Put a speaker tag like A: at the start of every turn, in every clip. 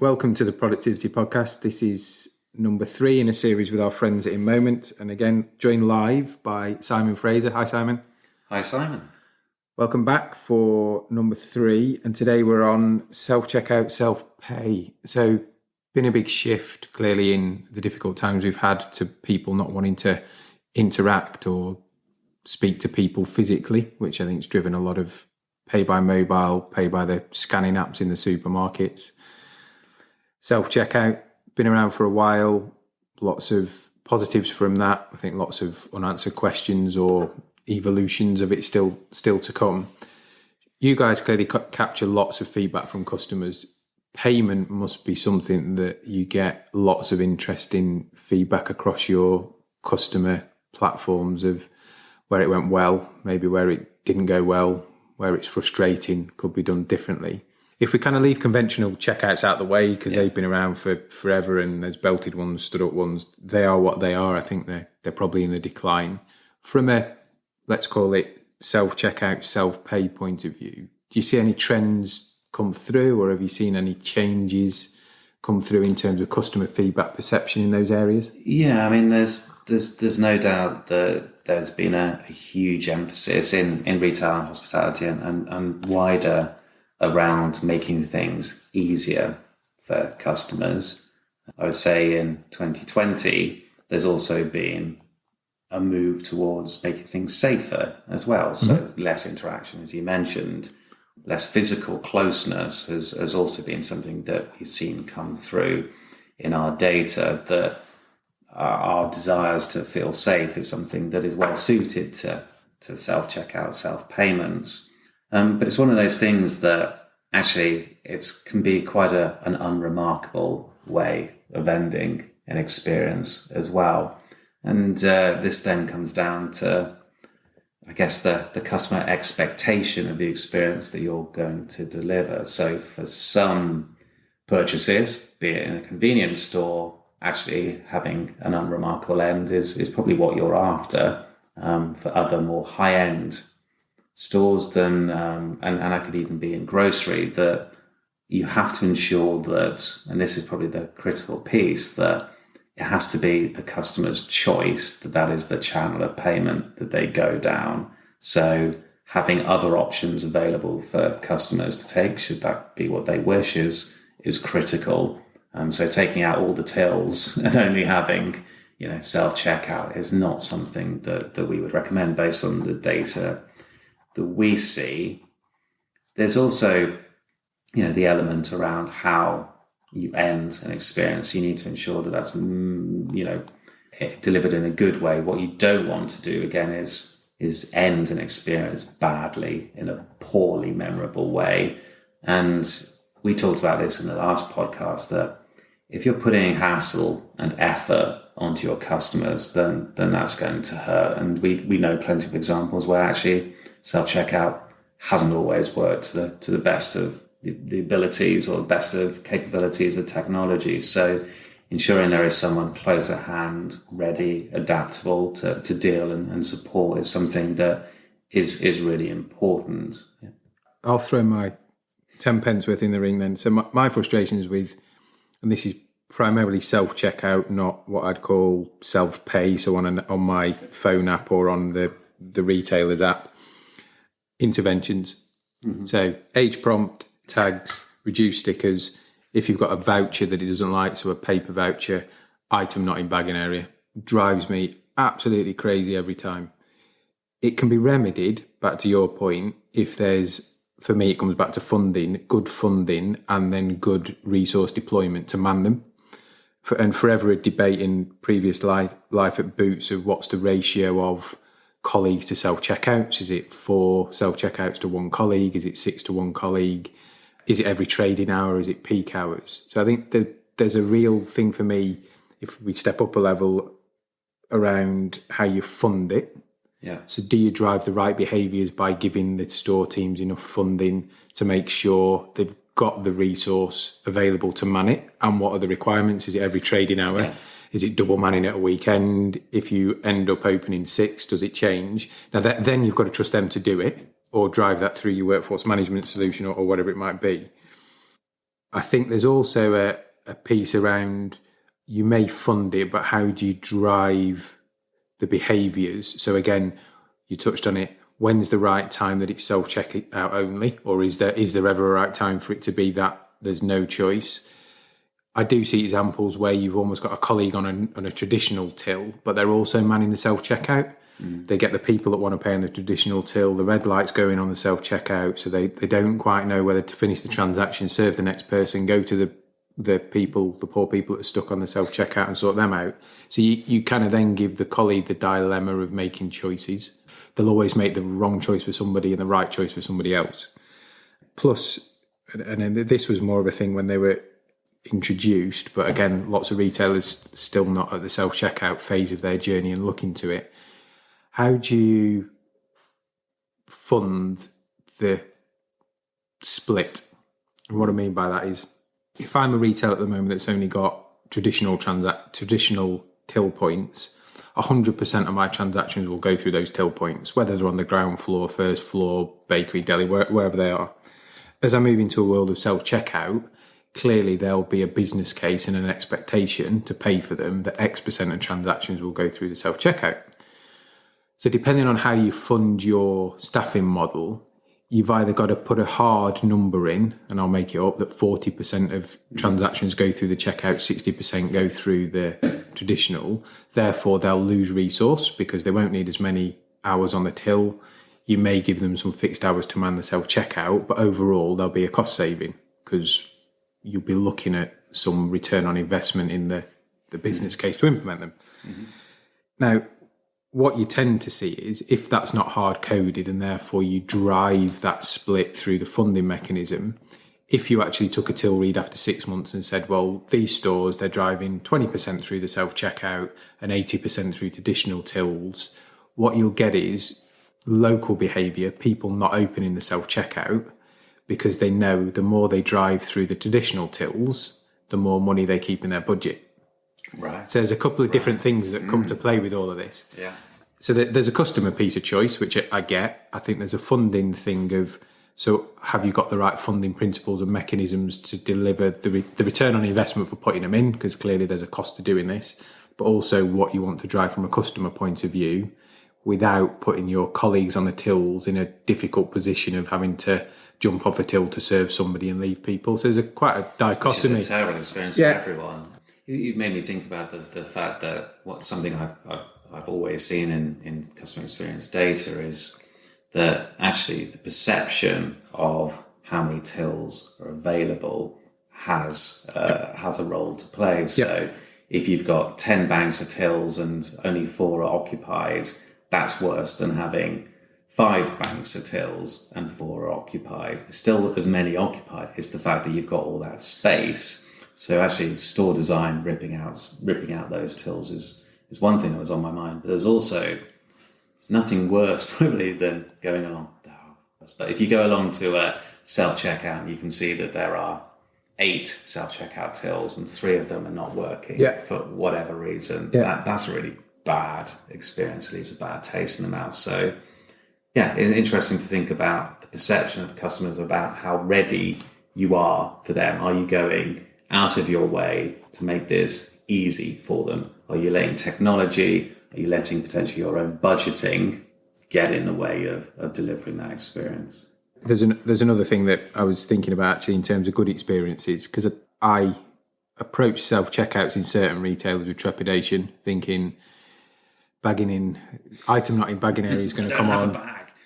A: Welcome to the Productivity Podcast. This is number 3 in a series with our friends at InMoment. And again, joined live by Simon Fraser. Hi, Simon.
B: Hi, Simon.
A: Welcome back for number 3. And today we're on self-checkout, self-pay. So been a big shift, clearly, in the difficult times we've had to people not wanting to interact or speak to people physically, which I think has driven a lot of pay by mobile, pay by the scanning apps in the supermarkets. Self-checkout, been around for a while, lots of positives from that. I think lots of unanswered questions or evolutions of it still to come. You guys clearly capture lots of feedback from customers. Payment must be something that you get lots of interesting feedback across your customer platforms of where it went well, maybe where it didn't go well, where it's frustrating, could be done differently. If we kind of leave conventional checkouts out the way, because they've been around for forever and there's belted ones, stood up ones, they are what they are. I think they're probably in the decline. From a, let's call it, self-checkout, self-pay point of view, do you see any trends come through, or have you seen any changes come through in terms of customer feedback perception in those areas?
B: Yeah, I mean, there's no doubt that there's been a huge emphasis in retail and hospitality and wider around making things easier for customers. I would say in 2020, there's also been a move towards making things safer as well. So less interaction, as you mentioned, less physical closeness has also been something that we've seen come through in our data, that our desires to feel safe is something that is well suited to self-checkout, self-payments. But it's one of those things that actually can be quite an unremarkable way of ending an experience as well. And this then comes down to, I guess, the customer expectation of the experience that you're going to deliver. So for some purchases, be it in a convenience store, actually having an unremarkable end is probably what you're after. For other more high-end stores, then and I could even be in grocery, that you have to ensure that, and this is probably the critical piece, that it has to be the customer's choice, that is the channel of payment that they go down. So having other options available for customers to take, should that be what they wish, is critical. So taking out all the tills and only having self-checkout is not something that we would recommend based on the data that we see. There's also, the element around how you end an experience. You need to ensure that that's, delivered in a good way. What you don't want to do, again, is end an experience badly in a poorly memorable way. And we talked about this in the last podcast, that if you're putting hassle and effort onto your customers, then that's going to hurt. And we know plenty of examples where actually self-checkout hasn't always worked to the best of the abilities or best of capabilities of technology. So ensuring there is someone close at hand, ready, adaptable to deal and support is something that is really important. Yeah.
A: I'll throw my 10 pence worth in the ring then. So my frustrations with, and this is primarily self-checkout, not what I'd call self-pay, so on my phone app or on the retailer's app, interventions. So age prompt, tags, reduce stickers. If you've got a voucher that he doesn't like, so a paper voucher, item not in bagging area, drives me absolutely crazy every time. It can be remedied, back to your point, if there's, for me, it comes back to funding, and then good resource deployment to man them. And forever a debate in previous life at Boots of what's the ratio of colleagues to self-checkouts. Is it 4 self-checkouts to 1 colleague? Is it 6 to 1 colleague? Is it every trading hour? Is it peak hours? So I think there's a real thing for me, if we step up a level, around how you fund it.
B: Yeah.
A: So do you drive the right behaviours by giving the store teams enough funding to make sure they've got the resource available to man it? And what are the requirements? Is it every trading hour? Yeah. Is it double manning at a weekend? If you end up opening 6, does it change? Now, then you've got to trust them to do it, or drive that through your workforce management solution or whatever it might be. I think there's also a piece around, you may fund it, but how do you drive the behaviours? So again, you touched on it. When's the right time that it's self-checkout only? Or is there ever a right time for it to be that there's no choice? I do see examples where you've almost got a colleague on a traditional till, but they're also manning the self-checkout. They get the people that want to pay on the traditional till, the red light's going on the self-checkout, so they don't quite know whether to finish the transaction, serve the next person, go to the poor people that are stuck on the self-checkout and sort them out. So you kind of then give the colleague the dilemma of making choices. They'll always make the wrong choice for somebody and the right choice for somebody else. Plus, and this was more of a thing when they were introduced, but again, lots of retailers still not at the self-checkout phase of their journey and look into it. How do you fund the split? And what I mean by that is, if I'm a retailer at the moment that's only got traditional till points, 100% of my transactions will go through those till points, whether they're on the ground floor, first floor, bakery, deli, wherever they are. As I move into a world of self-checkout, clearly there'll be a business case and an expectation to pay for them that X% of transactions will go through the self-checkout. So depending on how you fund your staffing model, you've either got to put a hard number in, and I'll make it up, that 40% of transactions go through the checkout, 60% go through the traditional. Therefore, they'll lose resource because they won't need as many hours on the till. You may give them some fixed hours to man the self-checkout, but overall, there'll be a cost saving because you'll be looking at some return on investment in the business case to implement them. Mm-hmm. Now, what you tend to see is, if that's not hard coded and therefore you drive that split through the funding mechanism, if you actually took a till read after 6 months and said, well, these stores, they're driving 20% through the self-checkout and 80% through traditional tills, what you'll get is local behaviour, people not opening the self-checkout because they know the more they drive through the traditional tills, the more money they keep in their budget.
B: Right.
A: So there's a couple of different things that come to play with all of this.
B: Yeah.
A: So there's a customer piece of choice, which I get. I think there's a funding thing of, so have you got the right funding principles and mechanisms to deliver the return on investment for putting them in? Because clearly there's a cost to doing this, but also what you want to drive from a customer point of view without putting your colleagues on the tills in a difficult position of having to jump off a till to serve somebody and leave people. So there's quite a dichotomy.
B: Which is a terrible experience for everyone. You've made me think about the fact that something I've always seen in customer experience data is that actually the perception of how many tills are available has a role to play. So if you've got 10 banks of tills and only 4 are occupied, that's worse than having 5 banks of tills and 4 are occupied. Still as many occupied. It's the fact that you've got all that space. So actually store design, ripping out those tills is one thing that was on my mind. But there's nothing worse probably than going along. But if you go along to a self-checkout, you can see that there are 8 self-checkout tills and 3 of them are not working for whatever reason. That's a really bad experience, leaves a bad taste in the mouth. So yeah, it's interesting to think about the perception of the customers about how ready you are for them. Are you going out of your way to make this easy for them? Are you letting technology, are you letting potentially your own budgeting get in the way of delivering that experience?
A: There's another thing that I was thinking about actually in terms of good experiences, because I approach self-checkouts in certain retailers with trepidation, thinking bagging in, item not in bagging area is going to come on.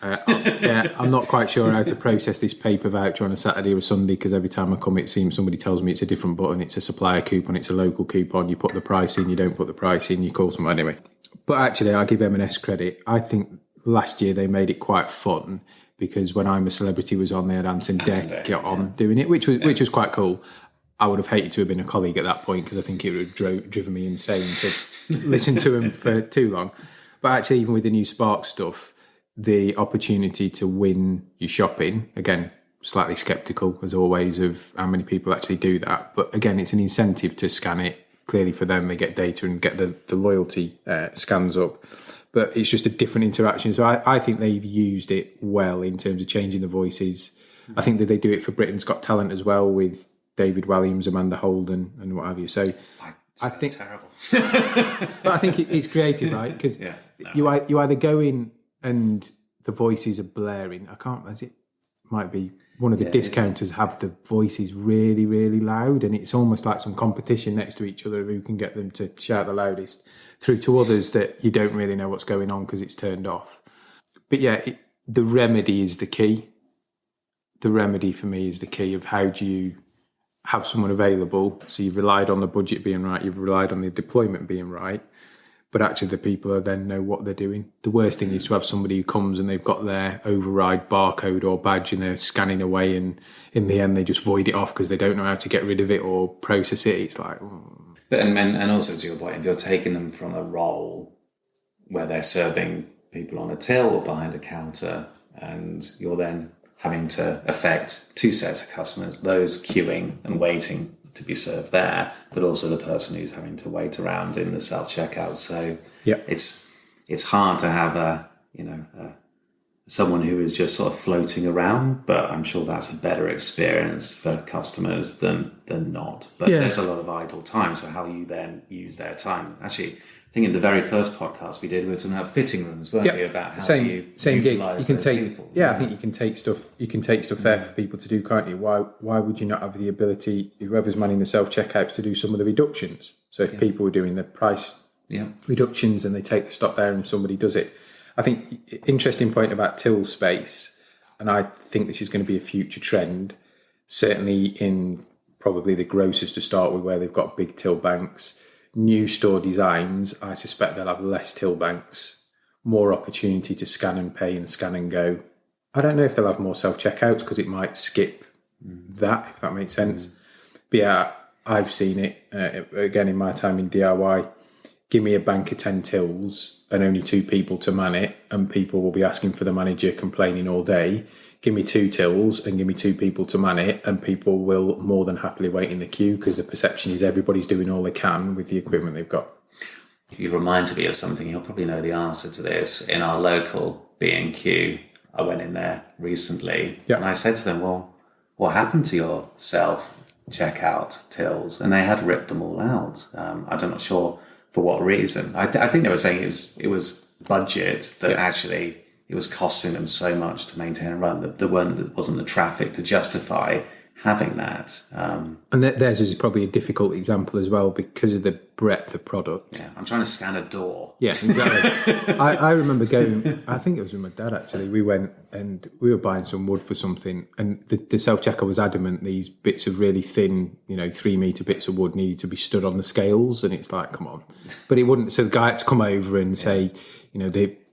A: I'm not quite sure how to process this paper voucher on a Saturday or a Sunday, because every time I come, it seems somebody tells me it's a different button. It's a supplier coupon, it's a local coupon. You put the price in, you don't put the price in, you call someone anyway. But actually, I give M&S credit. I think last year they made it quite fun, because when I'm a Celebrity was on, they had Anton Deck on doing it, which was quite cool. I would have hated to have been a colleague at that point, because I think it would have driven me insane to listen to him for too long. But actually, even with the new Spark stuff, the opportunity to win your shopping, again, slightly sceptical as always of how many people actually do that. But again, it's an incentive to scan it. Clearly for them, they get data and get the loyalty scans up. But it's just a different interaction. So I think they've used it well in terms of changing the voices. I think that they do it for Britain's Got Talent as well, with David Walliams, Amanda Holden, and what have you. So I think
B: terrible.
A: but I think it's creative, right? Because you either go in and the voices are blaring. I can't, as it might be one of the discounters have the voices really, really loud, and it's almost like some competition next to each other who can get them to shout the loudest, through to others that you don't really know what's going on because it's turned off. But the remedy is the key. The remedy for me is the key of how do you have someone available. So you've relied on the budget being right, you've relied on the deployment being right, but actually the people are then know what they're doing. The worst thing is to have somebody who comes and they've got their override barcode or badge and they're scanning away, and in the end they just void it off because they don't know how to get rid of it or process it. It's like...
B: But and also to your point, if you're taking them from a role where they're serving people on a till or behind a counter, and you're then having to affect two sets of customers, those queuing and waiting to be served there, but also the person who's having to wait around in the self-checkout. So it's hard to have someone who is just sort of floating around, but I'm sure that's a better experience for customers than not. But there's a lot of idle time, so how you then use their time. Actually, I think in the very first podcast we did, we were talking about fitting rooms, weren't we? About how do you utilise those people.
A: Yeah, I think you can take stuff there for people to do, can't you? Why would you not have the ability, whoever's manning the self-checkouts, to do some of the reductions? So if people are doing the price reductions and they take the stock there and somebody does it. I think interesting point about till space, and I think this is going to be a future trend, certainly in probably the grocers to start with, where they've got big till banks. New store designs, I suspect they'll have less till banks, more opportunity to scan and pay and scan and go. I don't know if they'll have more self-checkouts because it might skip that, if that makes sense. But yeah, I've seen it, again, in my time in DIY. Give me a bank of 10 tills and only 2 people to man it, and people will be asking for the manager, complaining all day. Give me 2 tills and give me 2 people to man it, and people will more than happily wait in the queue because the perception is everybody's doing all they can with the equipment they've got.
B: You reminded me of something. You'll probably know the answer to this. In our local B&Q, I went in there recently and I said to them, well, what happened to your self-checkout tills? And they had ripped them all out. I'm not sure for what reason. I think they were saying it was budget, that actually it was costing them so much to maintain and run that there wasn't the traffic to justify having that.
A: And theirs is probably a difficult example as well because of the breadth of product.
B: Yeah, I'm trying to scan a door.
A: Yeah, exactly. I remember going, I think it was with my dad actually, we went and we were buying some wood for something, and the self-checker was adamant these bits of really thin, 3 metre bits of wood needed to be stood on the scales, and it's like, come on. But it wouldn't, so the guy had to come over and say,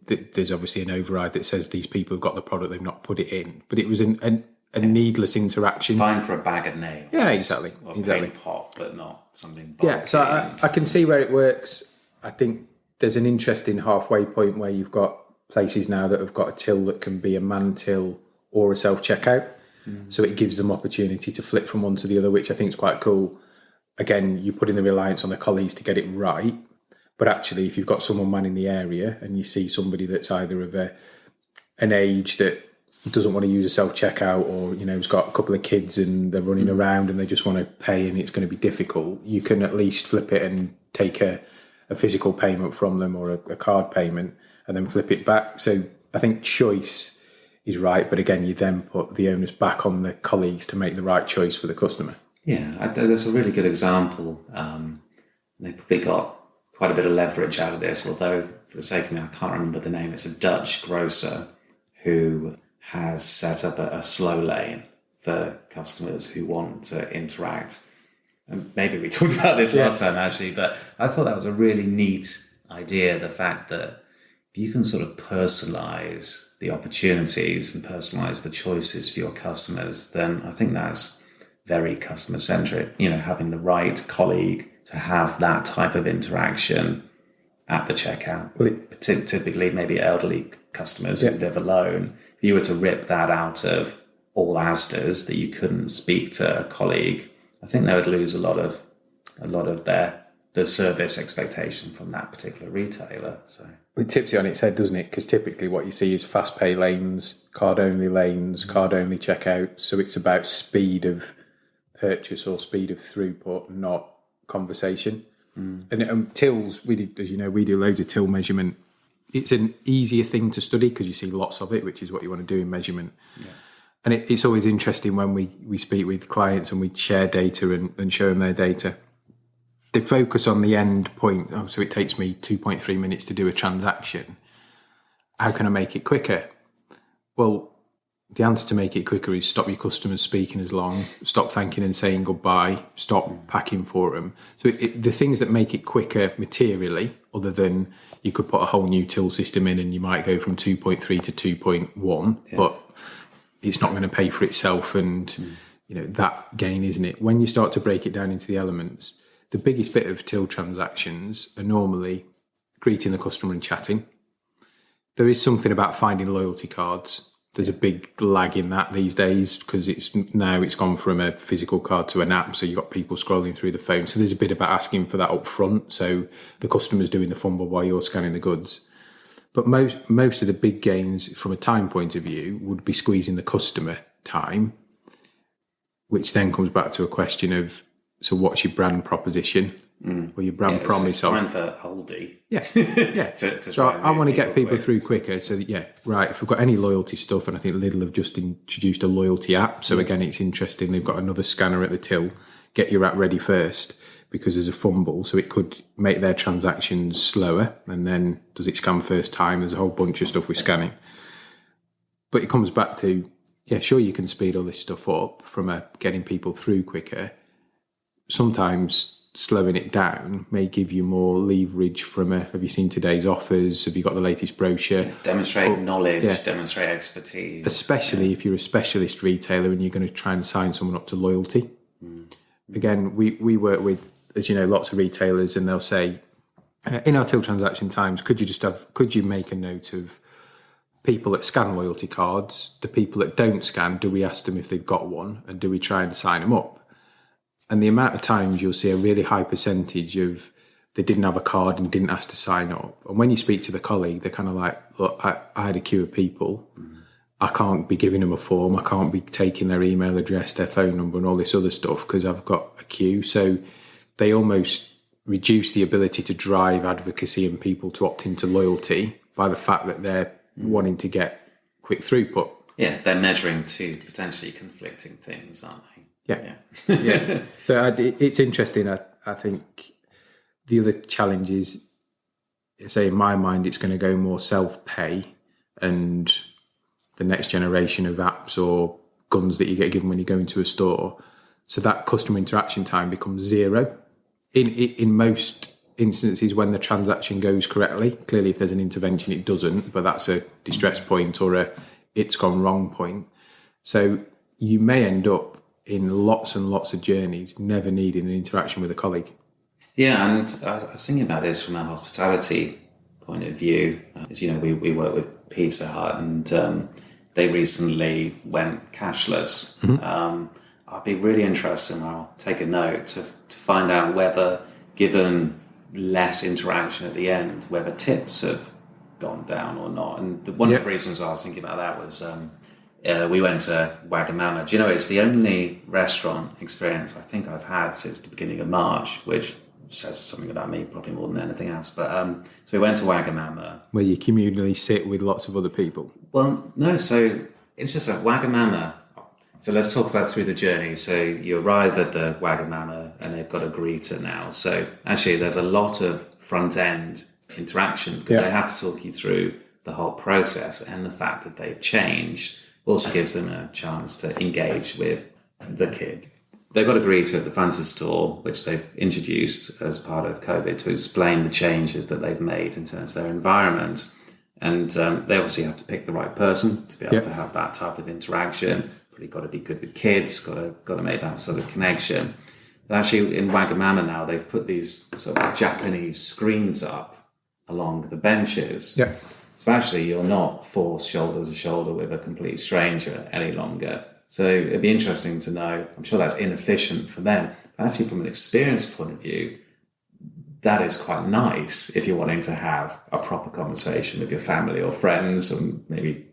A: there's obviously an override that says these people have got the product, they've not put it in. But it was a needless interaction.
B: Fine for a bag of nails.
A: Yeah, exactly.
B: Or a paint pot, but not something bulky.
A: Yeah, so I can see where it works. I think there's an interesting halfway point where you've got places now that have got a till that can be a man till or a self-checkout. So it gives them opportunity to flip from one to the other, which I think is quite cool. Again, you put in the reliance on the colleagues to get it right. But actually, if you've got someone manning the area and you see somebody that's either of an age that doesn't want to use a self-checkout, or has got a couple of kids and they're running around and they just want to pay and it's going to be difficult, you can at least flip it and take a physical payment from them or a card payment and then flip it back. So I think choice is right, but again, you then put the onus back on the colleagues to make the right choice for the customer.
B: Yeah, that's a really good example. They probably got quite a bit of leverage out of this, although for the sake of me, I can't remember the name. It's a Dutch grocer who has set up a slow lane for customers who want to interact. And maybe we talked about this last time, actually, but I thought that was a really neat idea, the fact that if you can sort of personalize the opportunities and personalize the choices for your customers, then I think that's very customer-centric, having the right colleague to have that type of interaction at the checkout. Well, typically maybe elderly customers who live alone. If you were to rip that out of all Asda's, that you couldn't speak to a colleague, I think they would lose a lot of the service expectation from that particular retailer. So
A: it tips it on its head, doesn't it? Because typically what you see is fast pay lanes, card only checkout. So it's about speed of purchase or speed of throughput, not conversation. And tills, we do, as you know, we do loads of till measurement. It's an easier thing to study because you see lots of it, which is what you want to do in measurement. Yeah. And it's always interesting when we speak with clients and we share data and show them their data. They focus on the end point. Oh, so it takes me 2.3 minutes to do a transaction. How can I make it quicker? Well, the answer to make it quicker is stop your customers speaking as long, stop thanking and saying goodbye, stop packing for them. So the things that make it quicker materially, other than you could put a whole new till system in and you might go from 2.3 to 2.1, but it's not going to pay for itself. And, that gain, isn't it? When you start to break it down into the elements, the biggest bit of till transactions are normally greeting the customer and chatting. There is something about finding loyalty cards. There's a big lag in that these days because it's gone from a physical card to an app. So you've got people scrolling through the phone. So there's a bit about asking for that up front. So the customer's doing the fumble while you're scanning the goods. But most of the big gains from a time point of view would be squeezing the customer time, which then comes back to a question of, so what's your brand proposition? Or your brand promise?
B: It's fine for Aldi.
A: Yeah. So I want to get people through quicker. So if we've got any loyalty stuff, and I think Lidl have just introduced a loyalty app. So again, it's interesting. They've got another scanner at the till. Get your app ready first because there's a fumble. So it could make their transactions slower. And then does it scan first time? There's a whole bunch of stuff with scanning. But it comes back to, sure, you can speed all this stuff up from getting people through quicker. Sometimes slowing it down may give you more leverage from have you seen today's offers? Have you got the latest brochure?
B: Demonstrate knowledge, demonstrate expertise.
A: Especially if you're a specialist retailer and you're going to try and sign someone up to loyalty. Again, we work with, as you know, lots of retailers, and they'll say, in our till transaction times, could you make a note of people that scan loyalty cards, the people that don't scan, do we ask them if they've got one, and do we try and sign them up? And the amount of times you'll see a really high percentage of they didn't have a card and didn't ask to sign up. And when you speak to the colleague, they're kind of like, look, I had a queue of people. I can't be giving them a form. I can't be taking their email address, their phone number and all this other stuff because I've got a queue. So they almost reduce the ability to drive advocacy and people to opt into loyalty by the fact that they're wanting to get quick throughput.
B: Yeah, they're measuring two potentially conflicting things, aren't they?
A: Yeah. So it's interesting. I think the other challenge is, say in my mind, it's going to go more self-pay and the next generation of apps or guns that you get given when you go into a store. So that customer interaction time becomes zero. In most instances when the transaction goes correctly, clearly if there's an intervention it doesn't, but that's a distress point or it's gone wrong point. So you may end up in lots and lots of journeys never needing an interaction with a colleague.
B: Yeah, and I was thinking about this from a hospitality point of view. As you know, we work with Pizza Hut and they recently went cashless. I'd be really interested, and I'll take a note, to find out whether, given less interaction at the end, whether tips have gone down or not. And one of the reasons I was thinking about that was we went to Wagamama. Do you know, it's the only restaurant experience I think I've had since the beginning of March, which says something about me probably more than anything else. But so we went to Wagamama.
A: Where you communally sit with lots of other people.
B: Well, no, so it's just at Wagamama. So let's talk about through the journey. So you arrive at the Wagamama and they've got a greeter now. So actually there's a lot of front end interaction because they have to talk you through the whole process, and the fact that they've changed also gives them a chance to engage with the kid. They've got a greeter at the front of the store, which they've introduced as part of COVID to explain the changes that they've made in terms of their environment. And they obviously have to pick the right person to be able to have that type of interaction. Probably got to be good with kids, got to make that sort of connection. But actually in Wagamama now, they've put these sort of Japanese screens up along the benches.
A: Yeah.
B: So actually you're not forced shoulder to shoulder with a complete stranger any longer. So it'd be interesting to know, I'm sure that's inefficient for them. But actually from an experience point of view, that is quite nice if you're wanting to have a proper conversation with your family or friends, and maybe,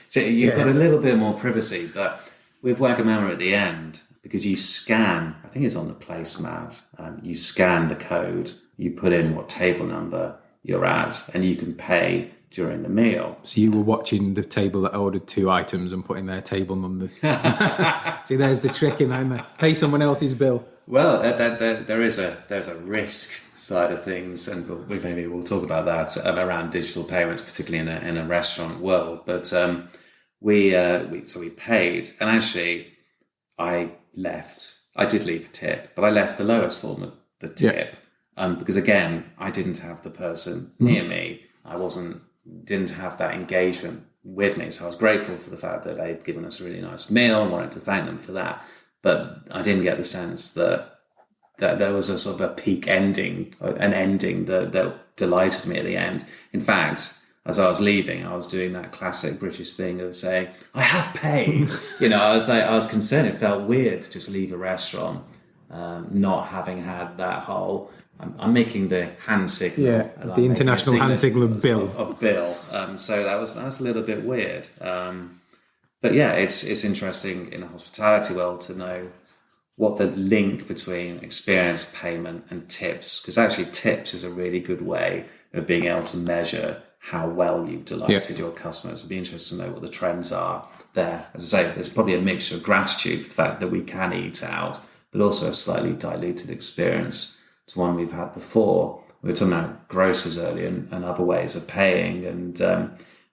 B: so you've got a little bit more privacy. But with Wagamama at the end, because you scan, I think it's on the placemat, you scan the code, you put in what table number you're at, and you can pay during the meal.
A: So you were watching the table that ordered 2 items and putting their table numbers. See, there's the trick in there. Pay someone else's bill.
B: Well, there's a risk side of things, and maybe we'll talk about that around digital payments, particularly in a restaurant world. But we paid, and actually I did leave a tip, but I left the lowest form of the tip. Because again, I didn't have the person near me. I didn't have that engagement with me. So I was grateful for the fact that they'd given us a really nice meal and wanted to thank them for that. But I didn't get the sense that there was a sort of a peak ending, an ending that delighted me at the end. In fact, as I was leaving, I was doing that classic British thing of saying, I have paid. I was concerned. It felt weird to just leave a restaurant, not having had that whole, I'm making the hand signal.
A: Yeah, the international hand signal of bill.
B: So that was a little bit weird. But yeah, it's interesting in the hospitality world to know what the link between experience, payment, and tips, because actually tips is a really good way of being able to measure how well you've delighted your customers. It'd be interesting to know what the trends are there. As I say, there's probably a mixture of gratitude for the fact that we can eat out, but also a slightly diluted experience to one we've had before. We were talking about grocers earlier and other ways of paying, and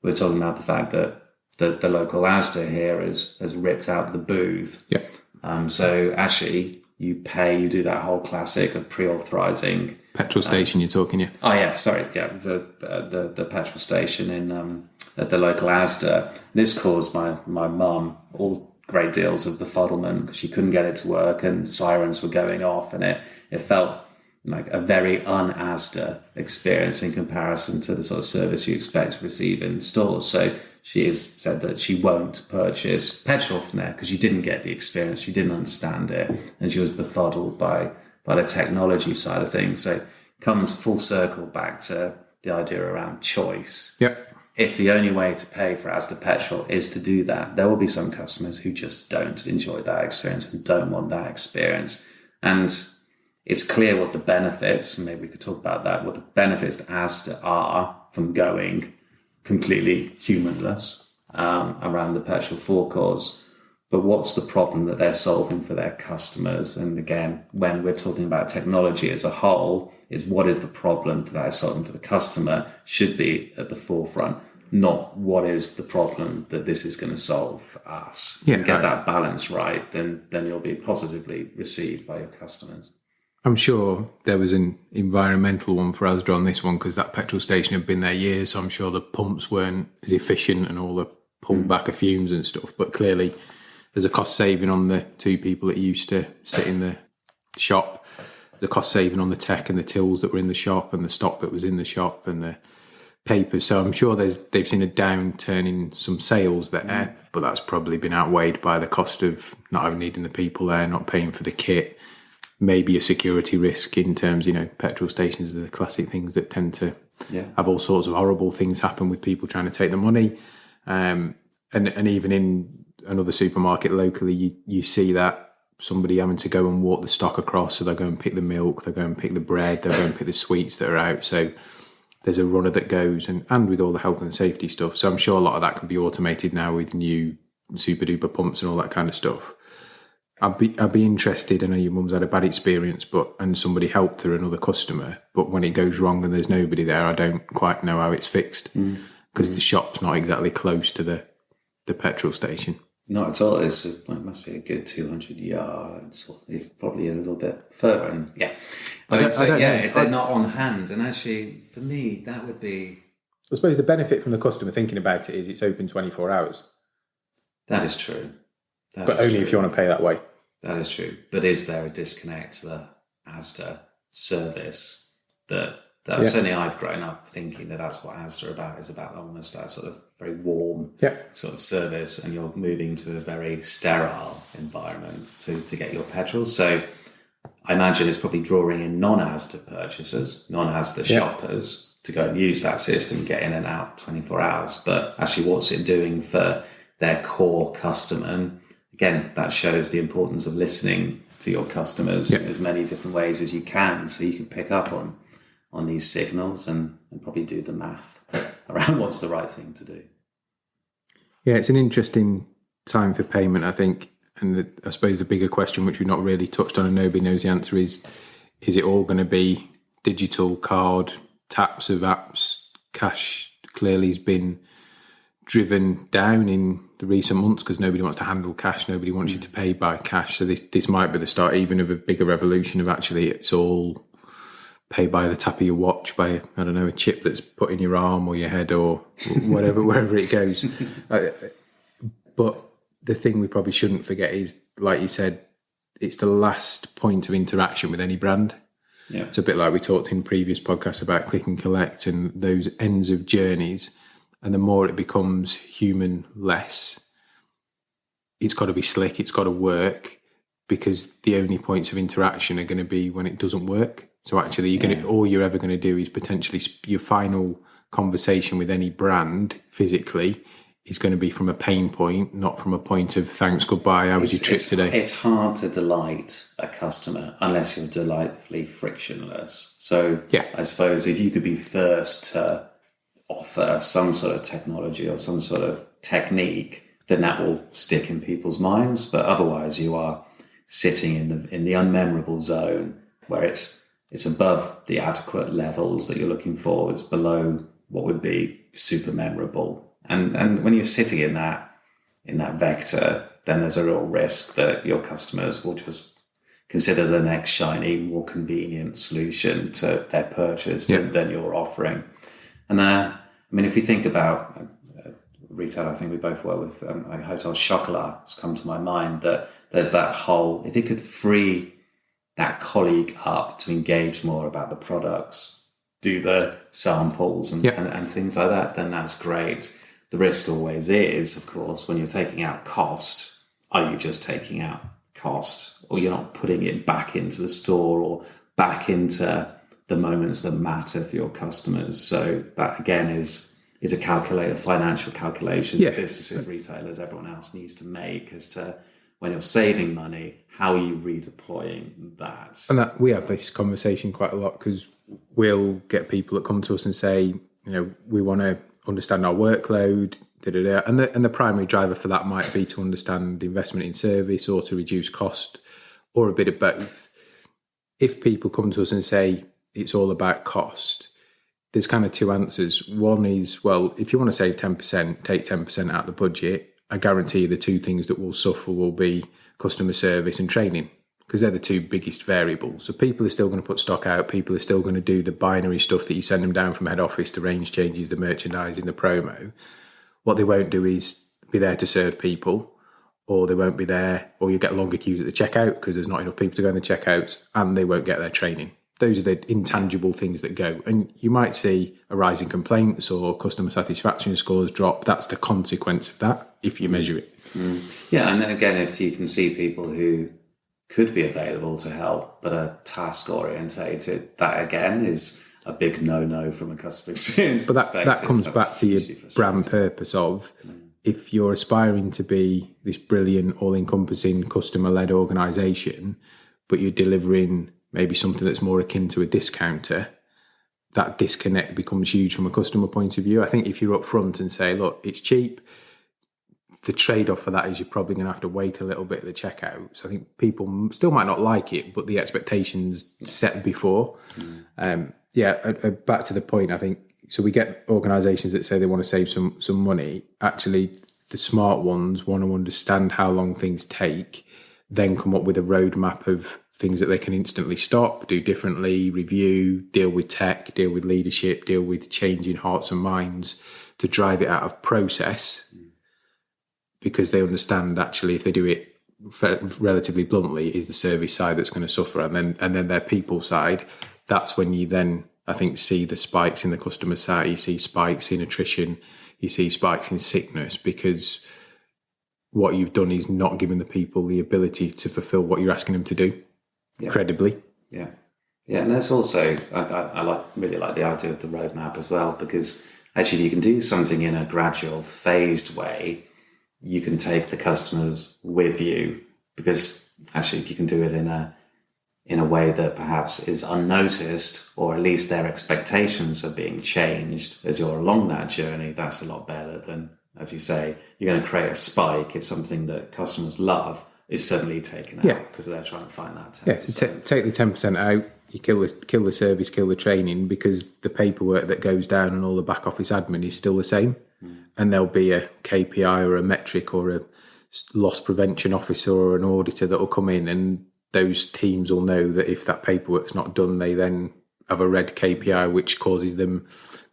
B: we were talking about the fact that the local Asda here has ripped out the booth.
A: Yeah.
B: So actually, you do that whole classic of pre-authorizing.
A: Petrol station, you're talking, yeah.
B: Oh yeah, sorry, yeah, the petrol station in at the local Asda. This caused my mum all great deals of befuddlement because she couldn't get it to work and sirens were going off, and it felt like a very un-Asda experience in comparison to the sort of service you expect to receive in stores. So she has said that she won't purchase petrol from there because she didn't get the experience, she didn't understand it, and she was befuddled by the technology side of things. So it comes full circle back to the idea around choice.
A: Yep.
B: If the only way to pay for Asda petrol is to do that, there will be some customers who just don't enjoy that experience and don't want that experience. And it's clear what the benefits, and maybe we could talk about that, what the benefits to Asda are from going completely humanless around the petrol forecourts. But what's the problem that they're solving for their customers? And again, when we're talking about technology as a whole, is what is the problem that they're solving for the customer should be at the forefront, not what is the problem that this is going to solve for us.
A: Yeah,
B: and get that balance right, then you'll be positively received by your customers.
A: I'm sure there was an environmental one for Asda on this one because that petrol station had been there years, so I'm sure the pumps weren't as efficient and all the pulled back of fumes and stuff. But clearly there's a cost saving on the 2 people that used to sit in the shop, the cost saving on the tech and the tills that were in the shop and the stock that was in the shop and the paper. So I'm sure they've seen a downturn in some sales there, but that's probably been outweighed by the cost of not having needing the people there, not paying for the kit. Maybe a security risk in terms, petrol stations are the classic things that tend to have all sorts of horrible things happen with people trying to take the money. And even in another supermarket locally, you see that somebody having to go and walk the stock across. So they'll go and pick the milk, they'll go and pick the bread, they'll go and pick the sweets that are out. So there's a runner that goes and with all the health and safety stuff. So I'm sure a lot of that can be automated now with new super duper pumps and all that kind of stuff. I'd be interested. I know your mum's had a bad experience, and somebody helped her, another customer. But when it goes wrong and there's nobody there, I don't quite know how it's fixed because the shop's not exactly close to the petrol station.
B: Not at all. It must be a good 200 yards, or probably a little bit further. And they're not on hand. And actually, for me, that would be.
A: I suppose the benefit from the customer thinking about it is it's open 24 hours.
B: That is true.
A: But only if you want to pay that way.
B: That is true. But is there a disconnect to the Asda service that certainly I've grown up thinking that's what Asda is about almost that sort of very warm sort of service, and you're moving to a very sterile environment to get your petrol. So I imagine it's probably drawing in non-Asda purchasers, non-Asda shoppers to go and use that system, get in and out 24 hours. But actually what's it doing for their core customer? And again, that shows the importance of listening to your customers in as many different ways as you can, so you can pick up on these signals and probably do the math around what's the right thing to do.
A: Yeah, it's an interesting time for payment, I think. And I suppose the bigger question, which we've not really touched on and nobody knows the answer, is it all going to be digital, card, taps of apps? Cash clearly has been driven down in the recent months because nobody wants to handle cash. Nobody wants you to pay by cash. So this might be the start even of a bigger revolution of actually it's all pay by the tap of your watch, by, I don't know, a chip that's put in your arm or your head or whatever, wherever it goes. But the thing we probably shouldn't forget is, like you said, it's the last point of interaction with any brand.
B: Yeah.
A: It's a bit like we talked in previous podcasts about click and collect and those ends of journeys. And the more it becomes human-less, it's got to be slick, it's got to work, because the only points of interaction are going to be when it doesn't work. So actually, all you're ever going to do is potentially your final conversation with any brand physically is going to be from a pain point, not from a point of thanks, goodbye, how was your trip today?
B: It's hard to delight a customer unless you're delightfully frictionless. So I suppose if you could be first to offer some sort of technology or some sort of technique, then that will stick in people's minds. But otherwise, you are sitting in the unmemorable zone where it's above the adequate levels that you're looking for. It's below what would be super memorable. And when you're sitting in that vector, then there's a real risk that your customers will just consider the next shiny, more convenient solution to their purchase than you're offering. And I mean, if you think about retail, I think we both work with Hotel Chocolat has come to my mind, that there's that whole, if it could free that colleague up to engage more about the products, do the samples and things like that, then that's great. The risk always is, of course, when you're taking out cost, are you just taking out cost, or you're not putting it back into the store or back into the moments that matter for your customers? So that again is a financial calculation that businesses, retailers, everyone else needs to make as to when you're saving money, how are you redeploying that?
A: And that we have this conversation quite a lot, because we'll get people that come to us and say, we want to understand our workload, and the primary driver for that might be to understand investment in service or to reduce cost, or a bit of both. If people come to us and say it's all about cost, there's kind of two answers. One is, well, if you want to save 10%, take 10% out of the budget. I guarantee you the two things that will suffer will be customer service and training, because they're the two biggest variables. So people are still going to put stock out. People are still going to do the binary stuff that you send them down from head office, the range changes, the merchandising, the promo. What they won't do is be there to serve people, or they won't be there, or you get longer queues at the checkout because there's not enough people to go in the checkouts, and they won't get their training. Those are the intangible things that go. And you might see a rise in complaints or customer satisfaction scores drop. That's the consequence of that, if you measure it.
B: Yeah, and again, if you can see people who could be available to help but are task orientated, that again is a big no-no from a customer experience perspective.
A: But that comes back to your brand purpose of, if you're aspiring to be this brilliant, all-encompassing, customer-led organisation, but you're delivering maybe something that's more akin to a discounter, that disconnect becomes huge from a customer point of view. I think if you're upfront and say, look, it's cheap, the trade-off for that is you're probably going to have to wait a little bit at the checkout. So I think people still might not like it, but the expectations set before. Back to the point, I think, so we get organisations that say they want to save some money. Actually, the smart ones want to understand how long things take, then come up with a roadmap of things that they can instantly stop, do differently, review, deal with tech, deal with leadership, deal with changing hearts and minds to drive it out of process, because they understand actually if they do it relatively bluntly, is the service side that's going to suffer, and then their people side. That's when you then, I think, see the spikes in the customer side. You see spikes in attrition, you see spikes in sickness, because what you've done is not giving the people the ability to fulfill what you're asking them to do credibly. Yeah,
B: and there's also I really like the idea of the roadmap as well, because actually you can do something in a gradual, phased way you can take the customers with you, because actually if you can do it in a way that perhaps is unnoticed, or at least their expectations are being changed as you're along that journey, that's a lot better than, as you say, you're going to create a spike if something that customers love is suddenly taken out because they're trying to find that 10%.
A: Yeah, so take the 10% out, you kill the service, kill the training, because the paperwork that goes down and all the back office admin is still the same. And there'll be a KPI or a metric or a loss prevention officer or an auditor that will come in, and those teams will know that if that paperwork's not done, they then have a red KPI, which causes them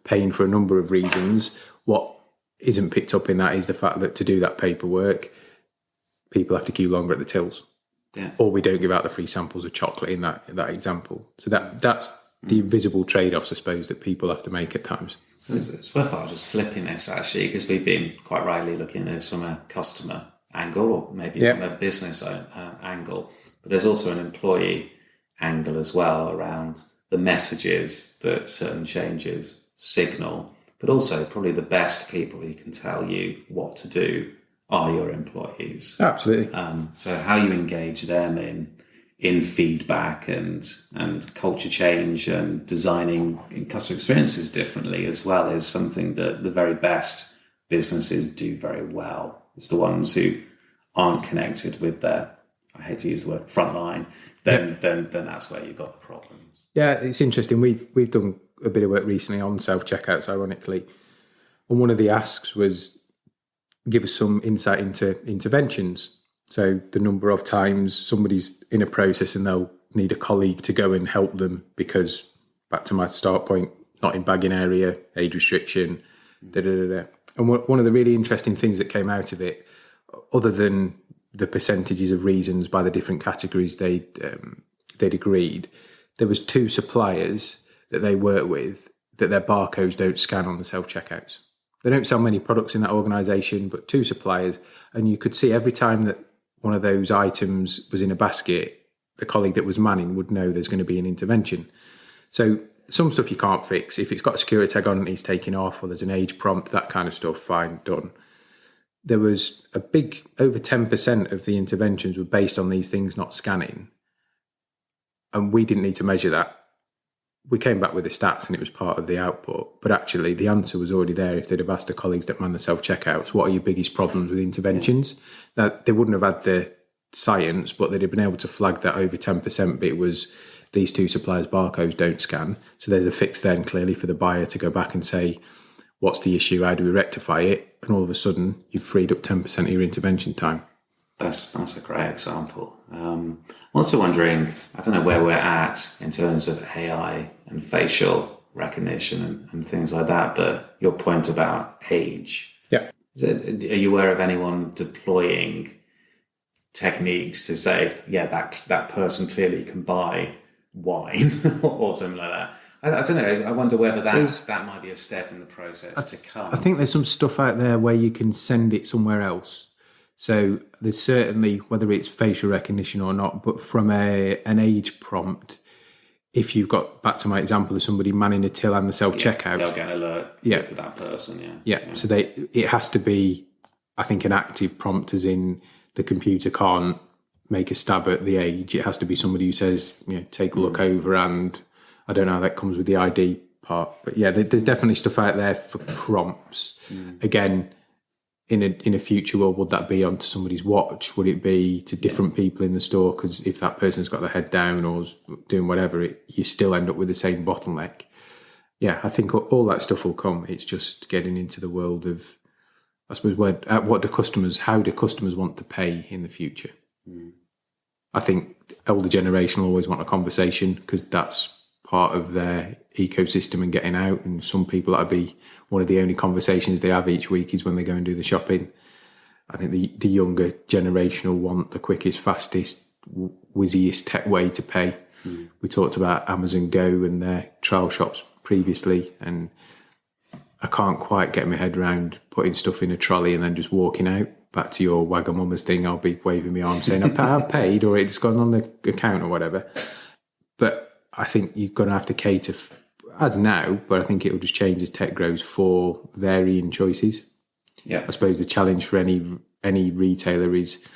A: pain for a number of reasons. What isn't picked up in that is the fact that to do that paperwork, people have to queue longer at the tills.
B: Yeah.
A: Or we don't give out the free samples of chocolate in that example. So that's the invisible trade-offs, I suppose, that people have to make at times.
B: It's worthwhile just flipping this, actually, because we've been quite rightly looking at this from a customer angle, or maybe from a business angle. But there's also an employee angle as well around the messages that certain changes signal. But also probably the best people who can tell you what to do are your employees.
A: Absolutely.
B: So how you engage them in feedback and culture change and designing customer experiences differently as well is something that the very best businesses do very well. It's the ones who aren't connected with their, I hate to use the word, frontline, then that's where you've got the problems.
A: Yeah, it's interesting. We've done a bit of work recently on self-checkouts, ironically. And one of the asks was give us some insight into interventions. So the number of times somebody's in a process and they'll need a colleague to go and help them because, back to my start point, not in bagging area, age restriction, And one of the really interesting things that came out of it, other than the percentages of reasons by the different categories they'd agreed, there was 2 suppliers that they work with that their barcodes don't scan on the self-checkouts. They don't sell many products in that organisation, but 2 suppliers, and you could see every time that one of those items was in a basket, the colleague that was manning would know there's going to be an intervention. So some stuff you can't fix. If it's got a security tag on and it's taken off, or there's an age prompt, that kind of stuff, fine, done. There was a big, over 10% of the interventions were based on these things not scanning. And we didn't need to measure that. We came back with the stats and it was part of the output. But actually, the answer was already there if they'd have asked the colleagues that man the self-checkouts, what are your biggest problems with interventions? Now, they wouldn't have had the science, but they'd have been able to flag that over 10% bit was these 2 suppliers' barcodes don't scan. So there's a fix then, clearly, for the buyer to go back and say, what's the issue? How do we rectify it? And all of a sudden, you've freed up 10% of your intervention time.
B: That's a great example. I'm also wondering, I don't know where we're at in terms of AI and facial recognition and things like that, but your point about age.
A: Yeah.
B: Are you aware of anyone deploying techniques to say, yeah, that person clearly can buy wine or something like that? I don't know. I wonder whether that might be a step in the process to come.
A: I think there's some stuff out there where you can send it somewhere else. So there's certainly, whether it's facial recognition or not, but from an age prompt, if you've got, back to my example of somebody manning a till and the self-checkout.
B: They'll get an alert to that person,
A: Yeah. So it has to be, I think, an active prompt, as in the computer can't make a stab at the age. It has to be somebody who says, take a look over, and I don't know how that comes with the ID part. But yeah, there's definitely stuff out there for prompts. Again, in a future world, would that be onto somebody's watch? Would it be to different people in the store? Because if that person's got their head down or is doing whatever, you still end up with the same bottleneck. Yeah, I think all that stuff will come. It's just getting into the world of, I suppose, how do customers want to pay in the future? I think the older generation will always want a conversation because that's part of their ecosystem and getting out. And some people, that'd be one of the only conversations they have each week is when they go and do the shopping. I think the younger generation will want the quickest, fastest, whizziest tech way to pay. We talked about Amazon Go and their trial shops previously, and I can't quite get my head around putting stuff in a trolley and then just walking out. Back to your Wagamama's thing, I'll be waving my arm saying I've paid, or it's gone on the account or whatever. But I think you're going to have to cater, as now, but I think it will just change as tech grows, for varying choices.
B: Yeah.
A: I suppose the challenge for any retailer is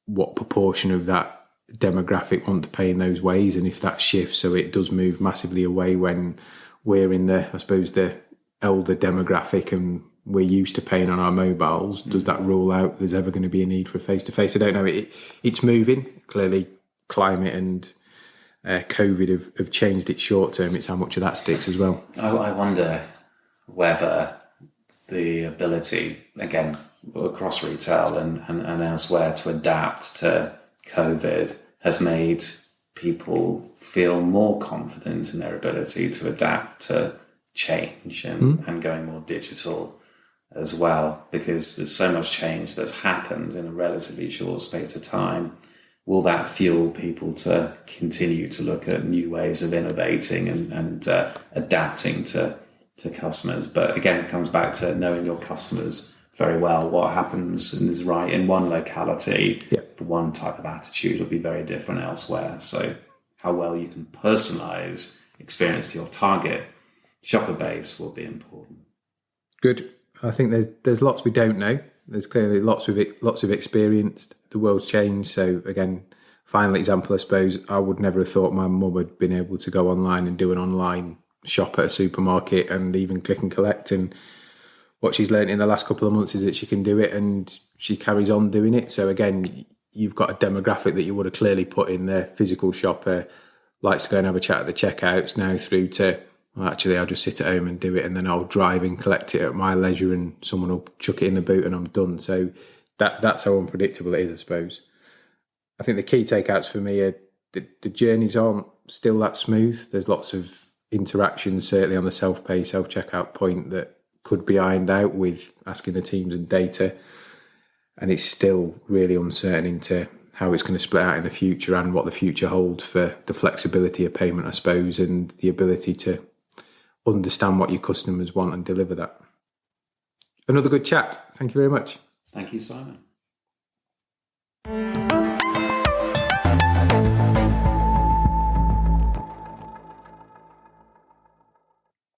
A: what proportion of that demographic want to pay in those ways, and if that shifts, so it does move massively away when we're in the, I suppose, the elder demographic and we're used to paying on our mobiles, does that rule out there's ever going to be a need for face-to-face? I don't know. It's moving. Clearly, climate and COVID have changed it short term. It's how much of that sticks as well.
B: I wonder whether the ability, again, across retail and elsewhere, to adapt to COVID has made people feel more confident in their ability to adapt to change and going more digital as well, because there's so much change that's happened in a relatively short space of time. Will that fuel people to continue to look at new ways of innovating and adapting to customers? But again, it comes back to knowing your customers very well. What happens and is right in one locality for one type of attitude will be very different elsewhere. So how well you can personalize experience to your target shopper base will be important.
A: Good. I think there's lots we don't know. There's clearly lots of experience. The world's changed. So again, final example, I suppose, I would never have thought my mum had been able to go online and do an online shop at a supermarket and even click and collect. And what she's learned in the last couple of months is that she can do it, and she carries on doing it. So again, you've got a demographic that you would have clearly put in the physical shopper, likes to go and have a chat at the checkouts, now through to, well, actually, I'll just sit at home and do it, and then I'll drive and collect it at my leisure, and someone will chuck it in the boot and I'm done. So that's how unpredictable it is, I suppose. I think the key takeouts for me are the journeys aren't still that smooth. There's lots of interactions, certainly on the self-pay, self-checkout point, that could be ironed out with asking the teams and data. And it's still really uncertain into how it's going to split out in the future and what the future holds for the flexibility of payment, I suppose, and the ability to understand what your customers want and deliver that. Another good chat. Thank you very much.
B: Thank you, Simon.